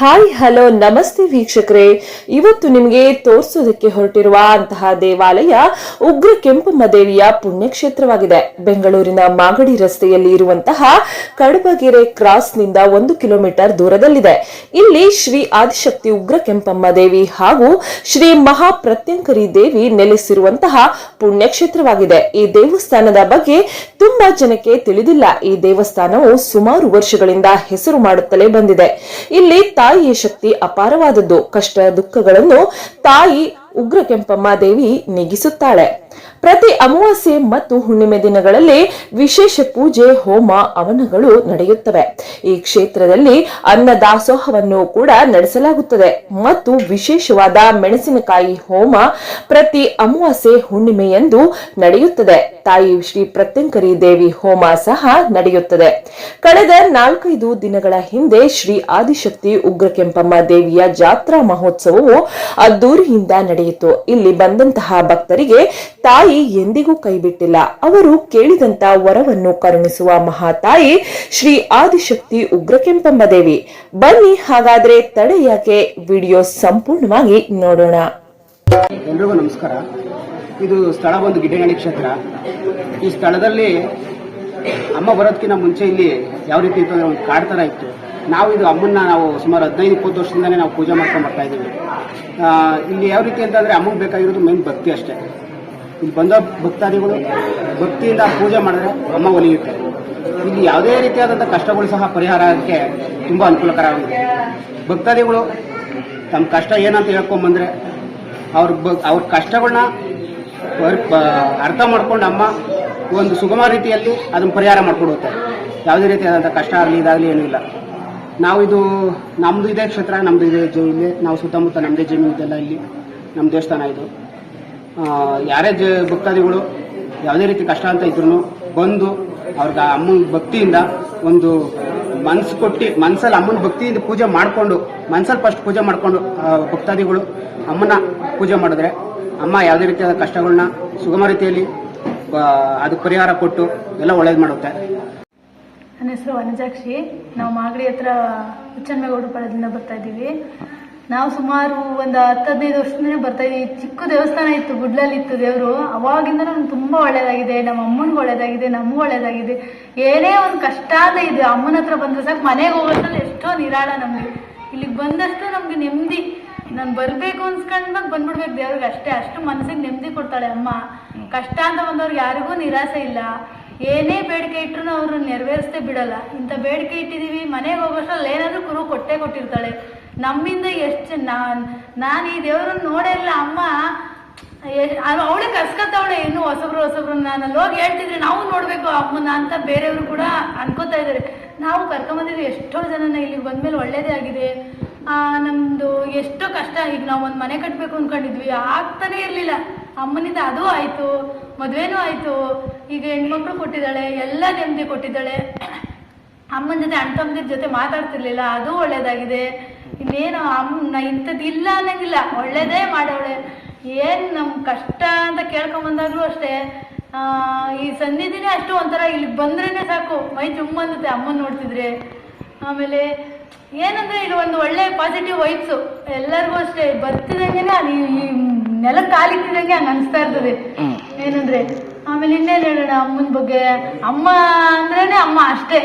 Hi hello ನಮಸ್ತೆ ವೀಕ್ಷಕರೇ, ಇವತ್ತು ನಿಮಗೆ ತೋರಿಸೋದಕ್ಕೆ ಹೊರಟಿರುವ ಅಂತಹ ದೇವಾಲಯ ಉಗ್ರ ಕೆಂಪಮ್ಮ ದೇವಿಯ ಪುಣ್ಯಕ್ಷೇತ್ರವಾಗಿದೆ. ಬೆಂಗಳೂರಿನ ಮಾಗಡಿ ರಸ್ತೆಯಲ್ಲಿ ಇರುವಂತಹ ಕಡಬಗೆರೆ ಕ್ರಾಸ್ ನಿಂದ 1 ಕಿಲೋಮೀಟರ್ ದೂರದಲ್ಲಿದೆ. ಇಲ್ಲಿ ಶ್ರೀ ಆದಿಶಕ್ತಿ ಉಗ್ರ ಕೆಂಪಮ್ಮ ದೇವಿ ಹಾಗೂ ಶ್ರೀ ಮಹಾಪ್ರತ್ಯಂಕರಿ ದೇವಿ ನೆಲೆಸಿರುವಂತಹ ಪುಣ್ಯಕ್ಷೇತ್ರವಾಗಿದೆ. ಈ ದೇವಸ್ಥಾನದ ಬಗ್ಗೆ ತುಂಬಾ ಜನಕ್ಕೆ ತಿಳಿದಿಲ್ಲ. ಈ ದೇವಸ್ಥಾನವು ಸುಮಾರು ವರ್ಷಗಳಿಂದ ಹೆಸರು ಮಾಡುತ್ತಲೇ ಬಂದಿದೆ. ಇಲ್ಲಿ ತಾಯಿಯ ಶಕ್ತಿ ಅಪಾರವಾದದ್ದು. ಕಷ್ಟ ದುಃಖಗಳನ್ನು ತಾಯಿ ಉಗ್ರ ಕೆಂಪಮ್ಮ ದೇವಿ ನೀಗಿಸುತ್ತಾಳೆ. ಪ್ರತಿ ಅಮಾವಾಸ್ಯೆ ಮತ್ತು ಹುಣ್ಣಿಮೆ ದಿನಗಳಲ್ಲಿ ವಿಶೇಷ ಪೂಜೆ, ಹೋಮ, ಹವನಗಳು ನಡೆಯುತ್ತವೆ. ಈ ಕ್ಷೇತ್ರದಲ್ಲಿ ಅನ್ನದಾಸೋಹವನ್ನು ಕೂಡ ನಡೆಸಲಾಗುತ್ತದೆ ಮತ್ತು ವಿಶೇಷವಾದ ಮೆಣಸಿನಕಾಯಿ ಹೋಮ ಪ್ರತಿ ಅಮಾವಾಸ್ಯೆ ಹುಣ್ಣಿಮೆಯಂದು ನಡೆಯುತ್ತದೆ. ತಾಯಿ ಶ್ರೀ ಪ್ರತ್ಯಂಕರಿ ದೇವಿ ಹೋಮ ಸಹ ನಡೆಯುತ್ತದೆ. ಕಳೆದ 4-5 ದಿನಗಳ ಹಿಂದೆ ಶ್ರೀ ಆದಿಶಕ್ತಿ ಉಗ್ರ ಕೆಂಪಮ್ಮ ದೇವಿಯ ಜಾತ್ರಾ ಮಹೋತ್ಸವವು ಅದ್ದೂರಿಯಿಂದ ನಡೆಯಿತು. ಇಲ್ಲಿ ಬಂದಂತಹ ಭಕ್ತರಿಗೆ ತಾಯಿ ಎಂದಿಗೂ ಕೈಬಿಟ್ಟಿಲ್ಲ. ಅವರು ಕೇಳಿದಂತ ವರವನ್ನು ಕರುಣಿಸುವ ಮಹಾತಾಯಿ ಶ್ರೀ ಆದಿಶಕ್ತಿ ಉಗ್ರ ಕೆಂಪಮ್ಮ ದೇವಿ. ಬನ್ನಿ ಹಾಗಾದ್ರೆ ತಡೆ ಯಾಕೆ, ವಿಡಿಯೋ ಸಂಪೂರ್ಣವಾಗಿ ನೋಡೋಣ. ಎಲ್ರಿಗೂ ನಮಸ್ಕಾರ. ಇದು ಸ್ಥಳ ಬಂದು ಗಿಡ್ಡೇನಹಳ್ಳಿ ಕ್ಷೇತ್ರ. ಈ ಸ್ಥಳದಲ್ಲಿ ಅಮ್ಮ ಬರೋದಕ್ಕಿಂತ ಮುಂಚೆ ಇಲ್ಲಿ ಯಾವ ರೀತಿ ಇತ್ತು ಅಂದ್ರೆ ಒಂದು ಕಾಡು ಥರ ಇತ್ತು. ನಾವು ಇದು ಅಮ್ಮನ್ನ ಸುಮಾರು 15-20 ವರ್ಷದಿಂದನೇ ನಾವು ಪೂಜೆ ಮಾಡ್ಕೊಂಡು ಬರ್ತಾ ಇದ್ದೀವಿ. ಇಲ್ಲಿ ಯಾವ ರೀತಿ ಅಂತಂದ್ರೆ ಅಮ್ಮಗೆ ಬೇಕಾಗಿರೋದು ಮೇನ್ ಭಕ್ತಿ ಅಷ್ಟೇ. ಇಲ್ಲಿ ಬಂದ ಭಕ್ತಾದಿಗಳು ಭಕ್ತಿಯಿಂದ ಪೂಜೆ ಮಾಡಿದ್ರೆ ಅಮ್ಮ ಒಲಿಯುತ್ತೆ. ಇಲ್ಲಿ ಯಾವುದೇ ರೀತಿಯಾದಂಥ ಕಷ್ಟಗಳು ಸಹ ಪರಿಹಾರ ಆಗಕ್ಕೆ ತುಂಬ ಅನುಕೂಲಕರವಾಗಿದೆ. ಭಕ್ತಾದಿಗಳು ತಮ್ಮ ಕಷ್ಟ ಏನಂತ ಹೇಳ್ಕೊಂಬಂದ್ರೆ ಅವ್ರ ಕಷ್ಟಗಳನ್ನ ಅರ್ಥ ಮಾಡ್ಕೊಂಡು ಅಮ್ಮ ಒಂದು ಸುಗಮ ರೀತಿಯಲ್ಲಿ ಅದನ್ನು ಪರಿಹಾರ ಮಾಡಿಕೊಡುತ್ತೆ. ಯಾವುದೇ ರೀತಿಯಾದಂಥ ಕಷ್ಟ ಆಗಲಿ ಇದಾಗಲಿ ಏನೂ ಇಲ್ಲ. ನಾವು ಇದು ನಮ್ಮದು ಇದೇ ಕ್ಷೇತ್ರ, ನಮ್ಮದು ಇದೆ ಇಲ್ಲಿ ನಾವು ಸುತ್ತಮುತ್ತ ನಮ್ಮದೇ ಜಮೀನು ಇದೆಲ್ಲ, ಇಲ್ಲಿ ನಮ್ಮ ದೇವಸ್ಥಾನ ಇದು. ಯಾರೇ ಭಕ್ತಾದಿಗಳು ಯಾವುದೇ ರೀತಿ ಕಷ್ಟ ಅಂತ ಇದ್ರು ಬಂದು ಅವ್ರಿಗೆ ಅಮ್ಮನ ಭಕ್ತಿಯಿಂದ ಒಂದು ಮನಸ್ಸು ಕೊಟ್ಟು ಮನಸ್ಸಲ್ಲಿ ಅಮ್ಮನ ಭಕ್ತಿಯಿಂದ ಪೂಜೆ ಮಾಡಿಕೊಂಡು ಮನಸ್ಸಲ್ಲಿ ಫಸ್ಟ್ ಪೂಜೆ ಮಾಡಿಕೊಂಡು ಭಕ್ತಾದಿಗಳು ಅಮ್ಮನ ಪೂಜೆ ಮಾಡಿದ್ರೆ ಅಮ್ಮ ಯಾವುದೇ ರೀತಿಯಾದ ಕಷ್ಟಗಳನ್ನ ಸುಗಮ ರೀತಿಯಲ್ಲಿ ಅದು ಪರಿಹಾರ ಕೊಟ್ಟು ಎಲ್ಲ ಒಳ್ಳೇದು ಮಾಡುತ್ತೆ. ನನ್ನ ಹೆಸರು ವನಜಾಕ್ಷಿ. ನಾವು ಮಾಗಡಿ ಹತ್ರ ಹುಚ್ಚನ್ಮೇಗೌಡರ ಪಾಳ್ಯದಿಂದ ಬರ್ತಾ ಇದ್ದೀವಿ. ನಾವು ಸುಮಾರು ಒಂದು 10-15 ವರ್ಷದಿಂದನೇ ಬರ್ತಾ ಇದ್ದೀವಿ. ಚಿಕ್ಕ ದೇವಸ್ಥಾನ ಇತ್ತು, ಗುಡ್ಲಲ್ಲಿ ಇತ್ತು ದೇವರು. ಅವಾಗಿಂದ ನಮ್ಗೆ ತುಂಬ ಒಳ್ಳೇದಾಗಿದೆ, ನಮ್ಮ ಅಮ್ಮನಿಗೆ ಒಳ್ಳೇದಾಗಿದೆ, ನಮಗೂ ಒಳ್ಳೇದಾಗಿದೆ. ಏನೇ ಒಂದು ಕಷ್ಟ ಅಂತ ಇದೆ ಅಮ್ಮನ ಹತ್ರ ಬಂದ್ರೆ ಸಾಕು, ಮನೆಗೆ ಹೋಗೋದ್ರಲ್ಲಿ ಎಷ್ಟೋ ನಿರಾಳ ನಮಗೆ. ಇಲ್ಲಿಗೆ ಬಂದಷ್ಟು ನಮ್ಗೆ ನೆಮ್ಮದಿ. ನಾನು ಬರಬೇಕು ಅನ್ಸ್ಕೊಂಡಾಗ ಬಂದ್ಬಿಡ್ಬೇಕು ದೇವ್ರಿಗೆ ಅಷ್ಟೇ. ಅಷ್ಟು ಮನಸ್ಸಿಗೆ ನೆಮ್ಮದಿ ಕೊಡ್ತಾಳೆ ಅಮ್ಮ. ಕಷ್ಟ ಅಂತ ಬಂದವ್ರಿಗೆ ಯಾರಿಗೂ ನಿರಾಸೆ ಇಲ್ಲ. ಏನೇ ಬೇಡಿಕೆ ಇಟ್ಟರು ಅವ್ರನ್ನ ನೆರವೇರಿಸ್ತೇ ಬಿಡಲ್ಲ. ಇಂಥ ಬೇಡಿಕೆ ಇಟ್ಟಿದ್ದೀವಿ, ಮನೆಗೆ ಹೋಗೋಷ್ಟರಲ್ಲಿ ಏನಾದರೂ ಕುರು ಕೊಟ್ಟೇ ಕೊಟ್ಟಿರ್ತಾಳೆ. ನಮ್ಮಿಂದ ಎಷ್ಟು ನಾನು ಈ ದೇವ್ರನ್ನ ನೋಡೇ ಇಲ್ಲ. ಅಮ್ಮ ಅವಳೇ ಕರ್ಸ್ಕೊತಾವಳೆ. ಇನ್ನು ಹೊಸಬ್ರು ನಾನು ಅಲ್ಲಿ ಹೋಗಿ ಹೇಳ್ತಿದ್ರೆ ನಾವು ನೋಡಬೇಕು ಅಮ್ಮನ ಅಂತ ಬೇರೆಯವರು ಕೂಡ ಅನ್ಕೋತಾ ಇದ್ದಾರೆ. ನಾವು ಕರ್ಕೊಂಬಂದಿದ್ವಿ ಎಷ್ಟೋ ಜನನ. ಇಲ್ಲಿಗೆ ಬಂದ್ಮೇಲೆ ಒಳ್ಳೇದೇ ಆಗಿದೆ. ನಮ್ಮದು ಎಷ್ಟೋ ಕಷ್ಟ. ಈಗ ನಾವು ಒಂದು ಮನೆ ಕಟ್ಟಬೇಕು ಅಂದ್ಕೊಂಡಿದ್ವಿ, ಆಗ್ತಾನೆ ಇರಲಿಲ್ಲ. ಅಮ್ಮನಿಂದ ಅದೂ ಆಯಿತು, ಮದುವೆನೂ ಆಯಿತು. ಈಗ ಹೆಣ್ಮಕ್ಳು ಕೊಟ್ಟಿದ್ದಾಳೆ, ಎಲ್ಲ ನೆಮ್ಮದಿ ಕೊಟ್ಟಿದ್ದಾಳೆ. ಅಮ್ಮನ ಜೊತೆ ಅಣ್ಣ ತಮ್ಮದಿರ ಜೊತೆ ಮಾತಾಡ್ತಿರ್ಲಿಲ್ಲ, ಅದು ಒಳ್ಳೇದಾಗಿದೆ. ಇನ್ನೇನು ಅಮ್ಮ ಇಂಥದ್ದು ಇಲ್ಲ ಅನ್ನಂಗಿಲ್ಲ, ಒಳ್ಳೇದೇ ಮಾಡವಳೆ. ಏನು ನಮ್ಮ ಕಷ್ಟ ಅಂತ ಕೇಳ್ಕೊಂಬಂದಾಗಲೂ ಅಷ್ಟೇ. ಈ ಸನ್ನಿಧಿನೇ ಅಷ್ಟು ಒಂಥರ, ಇಲ್ಲಿಗೆ ಬಂದ್ರೇ ಸಾಕು ಮೈ ತುಂಬ ಅನ್ನುತ್ತೆ ಅಮ್ಮನ ನೋಡ್ತಿದ್ರೆ. ಆಮೇಲೆ ಏನಂದರೆ ಇಲ್ಲಿ ಒಂದು ಒಳ್ಳೆ ಪಾಸಿಟಿವ್ ವೈಬ್ಸು ಎಲ್ಲರಿಗೂ ಅಷ್ಟೇ. ಬರ್ತಿದಂಗೆ ಈ ನೆಲ ಕಾಲಿಕ್ತಿದಂಗೆ ಹಂಗೆ ಅನಿಸ್ತಾ ಇರ್ತದೆ. ಏನಂದರೆ ಆಮೇಲೆ ಇನ್ನೇನು ಹೇಳೋಣ ಅಮ್ಮನ ಬಗ್ಗೆ. ಅಮ್ಮ ಅಂದ್ರೇ ಅಮ್ಮ ಅಷ್ಟೇ.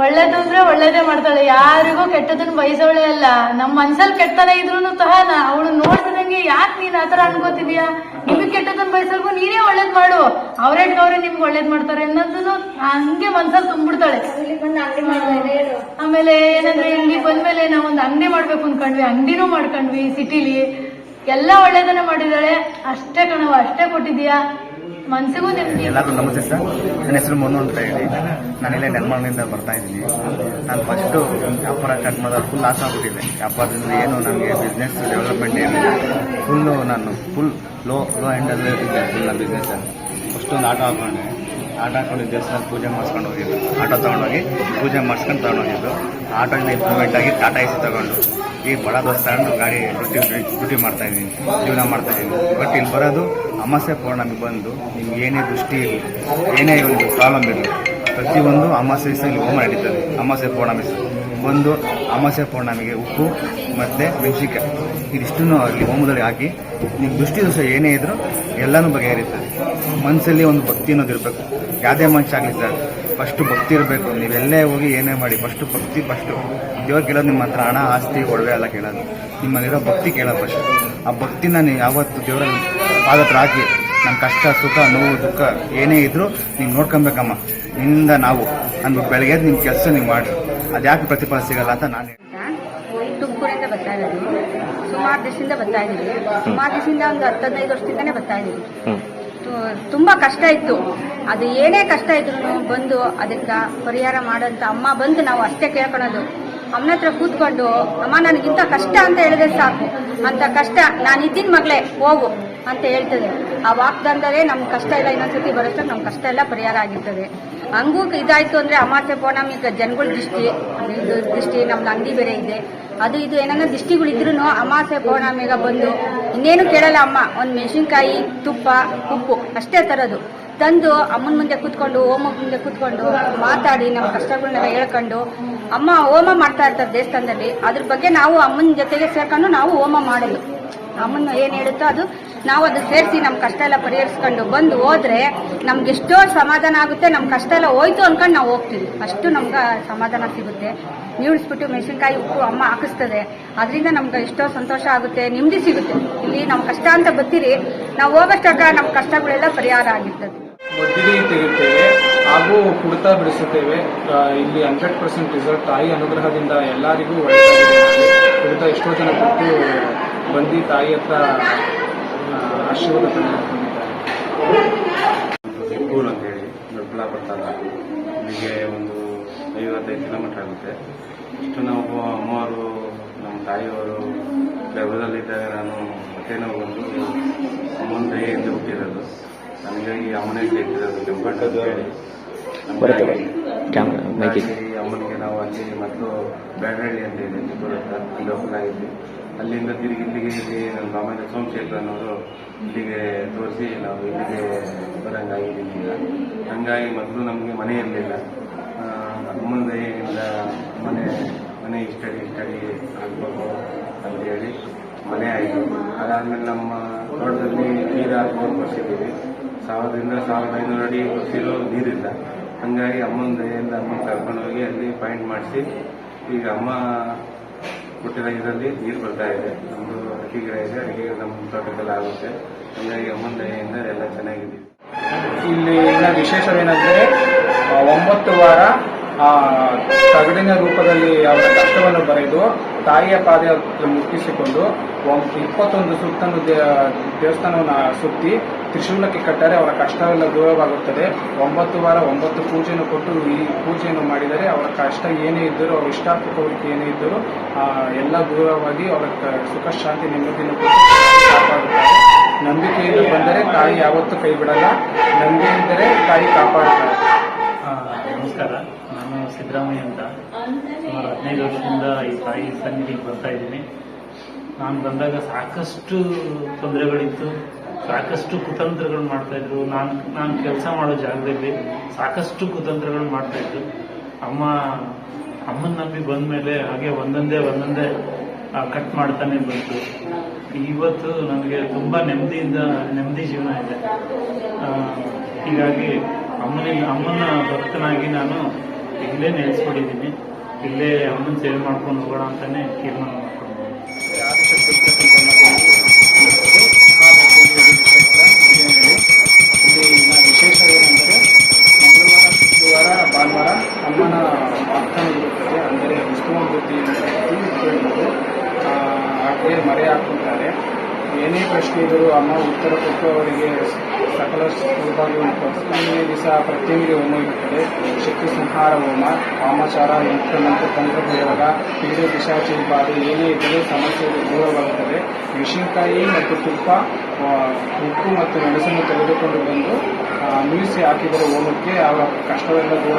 ಒಳ್ಳೇದು ಅಂದ್ರೆ ಒಳ್ಳೇದೇ ಮಾಡ್ತಾಳೆ, ಯಾರಿಗೂ ಕೆಟ್ಟದನ್ನು ಬಯಸೋಳೆ ಅಲ್ಲ. ನಮ್ಮ ಮನ್ಸಲ್ಲಿ ಕೆಟ್ಟತನ ಇದ್ರು ಸಹ ಅವಳು ನೋಡ್ತಿದಂಗೆ ಯಾಕೆ ನೀನು ಆ ಥರ ಅನ್ಕೋತಿದ್ಯಾ, ನಿಮಗೆ ಕೆಟ್ಟದನ್ನು ಬಯಸಲ್ಗೂ ನೀನೇ ಒಳ್ಳೇದು ಮಾಡು, ಅವರೇ ನಿಮ್ಗೆ ಒಳ್ಳೇದು ಮಾಡ್ತಾರೆ ಅನ್ನೋದನ್ನು ಹಂಗೆ ಮನ್ಸಲ್ಲಿ ತುಂಬಿಡ್ತಾಳೆ. ಆಮೇಲೆ ಏನಂದ್ರೆ ಇಲ್ಲಿ ಬಂದ್ಮೇಲೆ ನಾವೊಂದು ಅಂಗಡಿ ಮಾಡ್ಬೇಕು ಅನ್ಕೊಂಡ್ವಿ, ಅಂಗಡಿನೂ ಮಾಡ್ಕೊಂಡ್ವಿ ಸಿಟಿಲಿ. ಎಲ್ಲ ಒಳ್ಳೇದನ್ನೇ ಮಾಡಿದಾಳೆ. ಅಷ್ಟೇ ಕಣವ, ಅಷ್ಟೇ ಕೊಟ್ಟಿದ್ಯಾ ಮನ್ಸಿಗೂ ನೆಮ್ಮದಿ. ಎಲ್ಲರಿಗೂ ನಮಸ್ತೆ ಸರ್. ನನ್ನ ಹೆಸರು ಮನು ಅಂತ ಹೇಳಿ, ನಾನಿಲ್ಲೇ ನೆಲಮಂಗಲದಿಂದ ಬರ್ತಾ ಇದ್ದೀನಿ. ನಾನು ಫಸ್ಟು ವ್ಯಾಪಾರ ಸ್ಟಾರ್ಟ್ ಮಾಡಿದಾಗ ಫುಲ್ ಲಾಸ್ ಆಗ್ಬಿಟ್ಟಿದೆ. ವ್ಯಾಪಾರದಿಂದ ಏನು ನನಗೆ ಬಿಸ್ನೆಸ್ ಡೆವಲಪ್ಮೆಂಟ್ ಏನಿಲ್ಲ. ಫುಲ್ ಲೋ ಎಂಡಲ್ಲಿ ಇದೆ ನನ್ನ ಬಿಸ್ನೆಸ್. ಫಸ್ಟ್ ಒಂದು ಆಟೋ ಹಾಕೊಂಡು ದೇವಸ್ಥಾನ ಪೂಜೆ ಮಾಡಿಸ್ಕೊಂಡು ಹೋಗಿದ್ದು. ಆಟೋ ತೊಗೊಂಡೋಗಿ ಪೂಜೆ ಮಾಡಿಸ್ಕೊಂಡು ತೊಗೊಂಡೋಗಿದ್ದು. ಆಟೋದಿಂದ ಇಂಪ್ರೂವ್ಮೆಂಟ್ ಆಗಿ ಟಾಟಾ ಎಸಿ ತೊಗೊಂಡು ಈ ಬಡ ದೇವಸ್ಥಾನ ಗಾಡಿ ಡ್ಯೂಟಿ ಮಾಡ್ತಾಯಿದ್ದೀನಿ, ಜೀವನ ಮಾಡ್ತಾಯಿದ್ದೀನಿ. ಬಟ್ ಇಲ್ಲಿ ಬರೋದು ಅಮಾವಾಸ್ಯೆ ಪೌರ್ಣಮಿಗೆ ಬಂದು ನಿಮ್ಗೆ ಏನೇ ದೃಷ್ಟಿ ಇರಲಿ, ಏನೇ ಒಂದು ಪ್ರಾಬ್ಲಮ್ ಇರಲಿ, ಪ್ರತಿಯೊಂದು ಅಮಾವಾಸ್ಯೆ ಇಲ್ಲಿ ಹೋಮ ನಡೀತದೆ. ಅಮಾವಾಸ್ಯೆ ಪೌರ್ಣಮಿ ಬಂದು ಅಮಾವಾಸ್ಯೆ ಪೌರ್ಣಮಿಗೆ ಉಪ್ಪು ಮತ್ತು ಮೆಣಸಿನ್ಕಾಯಿ ಇದಿಷ್ಟನ್ನು ಅಲ್ಲಿ ಹೋಮದಲ್ಲಿ ಹಾಕಿ ನೀವು ದೃಷ್ಟಿ ದೋಷ ಏನೇ ಇದ್ರೂ ಎಲ್ಲನೂ ಬಗೆಹರಿತದೆ. ಮನಸ್ಸಲ್ಲಿ ಒಂದು ಭಕ್ತಿ ಅನ್ನೋದು ಇರಬೇಕು. ಯಾವುದೇ ಮನುಷ್ಯ ಆಗಲಿ ಸರ್, ಫಸ್ಟು ಭಕ್ತಿ ಇರಬೇಕು. ನೀವೆಲ್ಲೇ ಹೋಗಿ ಏನೇ ಮಾಡಿ ಫಸ್ಟು ದೇವ್ರು ಕೇಳೋದು ನಿಮ್ಮ ಹತ್ರ ಹಣ ಆಸ್ತಿ ಒಡವೆ ಎಲ್ಲ ಕೇಳೋದು, ನಿಮ್ಮಲ್ಲಿರೋ ಭಕ್ತಿ ಕೇಳೋದು ಫಸ್ಟ್. ಆ ಭಕ್ತಿನ ನೀವು ಯಾವತ್ತು ದೇವರಲ್ಲಿ ಪಾದ ಹತ್ರ ಹಾಕಿ ನಮ್ಮ ಕಷ್ಟ ಸುಖ ನೋವು ದುಃಖ ಏನೇ ಇದ್ರೂ ನೀವು ನೋಡ್ಕೊಬೇಕಮ್ಮ, ನಿನ್ನಿಂದ ನಾವು ಅಂದ್ಬಿಟ್ಟು ಬೆಳಗ್ಗೆ ನಿಮ್ಮ ಕೆಲಸ ನೀವು ಮಾಡಿ, ಅದ್ಯಾಕೆ ಪ್ರತಿಫಲ ಸಿಗಲ್ಲ ಅಂತ ನಾನು ತುಮಕೂರಿಂದ ಬರ್ತಾ ಇರೋದು. ಸುಮಾರು ದಿವಸದಿಂದ ಬರ್ತಾ ಇದ್ದೀವಿ. ಸುಮಾರು ದಿವಸದಿಂದ ಒಂದು 10-15 ವರ್ಷದಿಂದನೇ ಬರ್ತಾ ಇದ್ದೀವಿ. ತುಂಬಾ ಕಷ್ಟ ಇತ್ತು. ಅದು ಏನೇ ಕಷ್ಟ ಇದ್ರು ಬಂದು ಅದಕ್ಕೆ ಪರಿಹಾರ ಮಾಡೋಂಥ ಅಮ್ಮ ಬಂದು ನಾವು ಅಷ್ಟೇ ಕೇಳ್ಕೊಳೋದು. ಅಮ್ಮನ ಹತ್ರ ಕೂತ್ಕೊಂಡು ಅಮ್ಮ ನನಗಿಂತ ಕಷ್ಟ ಅಂತ ಹೇಳಿದ್ರೆ ಸಾಕು, ಅಂತ ಕಷ್ಟ ನಾನಿದ್ದೀನಿ ಮಗಳೇ ಹೋಗು ಅಂತ ಹೇಳ್ತದೆ. ಆ ವಾಗ್ದಾನದಲ್ಲೇ ನಮ್ ಕಷ್ಟ ಎಲ್ಲ ಇನ್ನೊಂದ್ಸತಿ ಬರೋಷ್ಟಕ್ಕೆ ನಮ್ ಕಷ್ಟ ಎಲ್ಲ ಪರಿಹಾರ ಆಗಿರ್ತದೆ. ಹಂಗೂ ಇದಾಯ್ತು ಅಂದ್ರೆ ಅಮಾವಾಸ್ಯೆ ಪೌರ್ಣಮಿ ಜನಗಳ ದೃಷ್ಟಿ ನಮ್ದು ಅಂಗಡಿ ಬೇರೆ ಇದೆ, ಅದು ಇದು ಏನಾದ್ರು ದೃಷ್ಟಿಗಳಿದ್ರು ಅಮಾವಾಸ್ಯೆ ಪೌರ್ಣಮಿಗ ಬಂದು ಇನ್ನೇನು ಕೇಳಲ್ಲ ಅಮ್ಮ, ಒಂದು ಮೆಣಸಿನ್ಕಾಯಿ ತುಪ್ಪ ಉಪ್ಪು ಅಷ್ಟೇ ತರೋದು ತಂದು ಅಮ್ಮನ ಮುಂದೆ ಕೂತ್ಕೊಂಡು ಹೋಮ ಮುಂದೆ ಕೂತ್ಕೊಂಡು ಮಾತಾಡಿ ನಮ್ಮ ಕಷ್ಟಗಳನ್ನೆಲ್ಲ ಹೇಳ್ಕೊಂಡು ಅಮ್ಮ ಹೋಮ ಮಾಡ್ತಾ ಇರ್ತಾರೆ ದೇವಸ್ಥಾನದಲ್ಲಿ. ಅದ್ರ ಬಗ್ಗೆ ನಾವು ಅಮ್ಮನ ಜೊತೆಗೆ ಸೇರ್ಕೊಂಡು ನಾವು ಹೋಮ ಮಾಡೋದು. ಅಮ್ಮನ ಏನು ಹೇಳುತ್ತೋ ಅದು ನಾವು ಅದು ಸೇರಿಸಿ ನಮ್ಮ ಕಷ್ಟ ಎಲ್ಲ ಪರಿಹರಿಸ್ಕೊಂಡು ಬಂದು ಹೋದ್ರೆ ನಮ್ಗೆ ಎಷ್ಟೋ ಸಮಾಧಾನ ಆಗುತ್ತೆ. ನಮ್ಮ ಕಷ್ಟ ಎಲ್ಲ ಹೋಯ್ತು ಅನ್ಕೊಂಡು ನಾವು ಹೋಗ್ತೀವಿ, ಅಷ್ಟು ನಮ್ಗೆ ಸಮಾಧಾನ ಸಿಗುತ್ತೆ. ನೀಳಿಸ್ಬಿಟ್ಟು ಮೆಣಸಿನ್ಕಾಯಿ ಉಪ್ಪು ಅಮ್ಮ ಹಾಕಿಸ್ತದೆ, ಅದರಿಂದ ನಮ್ಗೆ ಎಷ್ಟೋ ಸಂತೋಷ ಆಗುತ್ತೆ, ನೆಮ್ಮದಿ ಸಿಗುತ್ತೆ. ಇಲ್ಲಿ ನಮ್ಮ ಕಷ್ಟ ಅಂತ ಬರ್ತೀರಿ, ನಾವು ಹೋಗೋಷ್ಟಕ್ಕ ನಮ್ಮ ಕಷ್ಟಗಳೆಲ್ಲ ಪರಿಹಾರ ಆಗಿರ್ತದೆ. ಒದ್ದಿಗೆ ತೆಗೆಯುತ್ತೇವೆ ಹಾಗೂ ಕುಡಿತ ಬಿಡಿಸುತ್ತೇವೆ. ಇಲ್ಲಿ 100% ರಿಸಲ್ಟ್ ತಾಯಿ ಅನುಗ್ರಹದಿಂದ ಎಲ್ಲರಿಗೂ ಒಳ್ಳೆಯದಾಗಿದೆ. ಕುಡಿತ ಎಷ್ಟೋ ಜನ ಬಿಟ್ಟು ಬಂದು ತಾಯಿ ಹತ್ರ ಆಶೀರ್ವಾದ ತಂದಿದ್ದಾರೆ. ಸ್ಕೂಲ್ ಅಂತೇಳಿ ದೊಡ್ಡಬಳ್ಳಾಪುರ ತಾಲೂಕು, ಇಲ್ಲಿಗೆ ಒಂದು 55 ಕಿಲೋಮೀಟರ್ ಆಗುತ್ತೆ. ಇಷ್ಟು ನಾವು ಅಮ್ಮವರು ನಮ್ಮ ತಾಯಿಯವರು ಗರ್ಭದಲ್ಲಿದ್ದಾಗ ನಾನು ಹೊಟ್ಟೆ ನೋವು ಬಂದು ಅಮ್ಮನ ದಯೆಯಿಂದ ಹುಟ್ಟಿರೋದು. ನನಗೆ ಈ ಅಮ್ಮನಿಗೆ ಇಟ್ಟಿರೋದು ಕೆಂಪಣ್ಣ ಅಂತ ಹೇಳಿ. ಅಮ್ಮನಿಗೆ ನಾವು ಅಲ್ಲಿ ಮತ್ತು ಬ್ಯಾಡಹಳ್ಳಿ ಅಂತ ಇದೆ ಚಿತ್ತೂರು ಹತ್ರ, ಅಲ್ಲಿ ಹೋಗಲಾಗಿದ್ವಿ. ಅಲ್ಲಿಂದ ತಿರುಗಿ ಇಲ್ಲಿ ನನ್ನ ಆಮೇಲೆ ಸೋಮಶೇಖರ್ ಅನ್ನೋರು ಇಲ್ಲಿಗೆ ತೋರಿಸಿ ನಾವು ಇಲ್ಲಿಗೆ ಬರಂಗಾಗಿದ್ದೀನಿ ಈಗ. ಹಂಗಾಗಿ ಮೊದಲು ನಮಗೆ ಮನೆ ಇರಲಿಲ್ಲ. ಅಮ್ಮನ ದಯೆಯಿಂದ ಮನೆ ಇಷ್ಟಡಿ ಆಗಬೇಕು ಅಂತೇಳಿ ಮನೆ ಆಯಿತು. ಅದಾದಮೇಲೆ ನಮ್ಮ ತೋಟದಲ್ಲಿ ನೀರು ಹಾಕಿ ಕೊಡ್ಸಿದ್ದೀವಿ. 1000-1500 ಅಡಿ ಕೊಡ್ಸಿರೋ ನೀರಿಲ್ಲ. ಹಂಗಾಗಿ ಅಮ್ಮನ ದಯೆಯಿಂದ ಅಮ್ಮನ ಕರ್ಕೊಂಡೋಗಿ ಅಲ್ಲಿ ಪಾಯಿಂಟ್ ಮಾಡಿಸಿ ಈಗ ಅಮ್ಮ ಕೊಟ್ಟಿರೋ ಇದರಲ್ಲಿ ನೀರು ಬರ್ತಾ ಇದೆ. ನಮ್ಮದು ಅಡಿಕೆ ಗಿಡ ಇದೆ, ಅಡಿಕೆ ನಮ್ಮ ತೋಟಕ್ಕೆಲ್ಲ ಆಗುತ್ತೆ. ಹಂಗಾಗಿ ಅಮ್ಮನ ದಯೆಯಿಂದ ಎಲ್ಲ ಚೆನ್ನಾಗಿದ್ದೀವಿ. ಇಲ್ಲಿ ವಿಶೇಷವೇನೆಂದರೆ 9 ವಾರ ತಗಡಿನ ರೂಪದಲ್ಲಿ ಅವರ ಕಷ್ಟವನ್ನು ಬರೆದು ತಾಯಿಯ ಪಾದ ಮುಟ್ಟಿಸಿಕೊಂಡು 21 ಸುತ್ತನ್ನು ದೇವಸ್ಥಾನವನ್ನು ಸುತ್ತಿ ತ್ರಿಶೂಲಕ್ಕೆ ಕಟ್ಟರೆ ಅವರ ಕಷ್ಟವೆಲ್ಲ ದೂರವಾಗುತ್ತದೆ. 9 ವಾರ 9 ಪೂಜೆಯನ್ನು ಕೊಟ್ಟು ಈ ಪೂಜೆಯನ್ನು ಮಾಡಿದರೆ ಅವರ ಕಷ್ಟ ಏನೇ ಇದ್ದರೂ, ಅವರ ಇಷ್ಟಾರ್ಥ ಕೋರಿಕೆ ಏನೇ ಇದ್ದರೂ ಎಲ್ಲ ದೂರವಾಗಿ ಅವರ ಸುಖ ಶಾಂತಿ ನೆಮ್ಮದಿಯನ್ನು ಕಾಪಾಡುತ್ತಾರೆ. ನಂಬಿಕೆಯಿಂದ ಬಂದರೆ ತಾಯಿ ಯಾವತ್ತೂ ಕೈ ಬಿಡಲ್ಲ, ನಂಬಿಕೆ ಇದ್ದರೆ ತಾಯಿ ಕಾಪಾಡುತ್ತಾರೆ. ನಮಸ್ಕಾರ, ನಾನು ಸಿದ್ದರಾಮಯ್ಯ ಅಂತ. ಸುಮಾರು 15 ವರ್ಷದಿಂದ ಈ ತಾಯಿ ಸನ್ನಿಧಿಗೆ ಬರ್ತಾ ಇದ್ದೀನಿ. ನಾನು ಬಂದಾಗ ಸಾಕಷ್ಟು ತೊಂದರೆಗಳಿತ್ತು, ಸಾಕಷ್ಟು ಕುತಂತ್ರಗಳು ಮಾಡ್ತಾಯಿದ್ರು. ನಾನು ಕೆಲಸ ಮಾಡೋ ಜಾಗದಲ್ಲಿ ಸಾಕಷ್ಟು ಕುತಂತ್ರಗಳು ಮಾಡ್ತಾಯಿದ್ರು. ಅಮ್ಮನ ನಂಬಿ ಬಂದ ಮೇಲೆ ಹಾಗೆ ಒಂದೊಂದೇ ಕಟ್ ಮಾಡ್ತಾನೆ ಬಂತು. ಇವತ್ತು ನನಗೆ ತುಂಬ ನೆಮ್ಮದಿ ಜೀವನ ಇದೆ. ಹೀಗಾಗಿ ಅಮ್ಮನ ಭಕ್ತನಾಗಿ ನಾನು ಇಲ್ಲೇ ನೆಲೆಸ್ಕೊಂಡಿದ್ದೀನಿ. ಇಲ್ಲೇ ಅಮ್ಮನ ಸೇವೆ ಮಾಡ್ಕೊಂಡು ಹೋಗೋಣ ಅಂತಾನೆ ತೀರ್ಮಾನ ಮಾಡ್ಕೊಂಡು ಇಲ್ಲಿ ವಿಶೇಷ ಏನೆಂದರೆ ಮಂಗಳವಾರ, ಶುಕ್ರವಾರ, ಭಾನುವಾರ ಅಮ್ಮನ ವಾಗ್ದಾನ ಇರುತ್ತದೆ. ಅಂದರೆ ವಿಷ್ಣುವೃತ್ತಿ ಕೇಳುವುದು ಹಾಗೆ ಮರೆ ಹಾಕುತ್ತಾರೆ. ಏನೇ ಪ್ರಶ್ನೆ ಇದ್ದರೂ ಅಮ್ಮ ಉತ್ತರ ಕೊಟ್ಟು ಅವರಿಗೆ ಸಕಲ ಸೌಭಾಗ್ಯವನ್ನು ಕೊಡ್ತಾರೆ. ದಿವಸ ಪ್ರತ್ಯಂಗಿ ಹೋಮ ಇರುತ್ತದೆ. ಶಕ್ತಿ ಸಂಹಾರ ಹೋಮ, ವಾಮಾಚಾರ, ಯಂತ್ರಮಂತ್ರ, ತಂತ್ರ ಪ್ರಯೋಗ, ಪೀಡೆ ಪಿಶಾಚಿ ಬಾಧೆ ಏನೇ ಇದ್ದರೂ ಸಮಸ್ಯೆಗಳು ದೂರವಾಗುತ್ತದೆ. ಮೆಣಸಿನಕಾಯಿ ಮತ್ತು ತುಪ್ಪ, ಉಪ್ಪು ಮತ್ತು ಮೆಣಸನ್ನು ತೆಗೆದುಕೊಂಡು ಬಂದು ನುಯಿಸಿ ಹಾಕಿದರೆ ಹೋಮಕ್ಕೆ ಅವರ ಕಷ್ಟವೆಲ್ಲ ದೂರ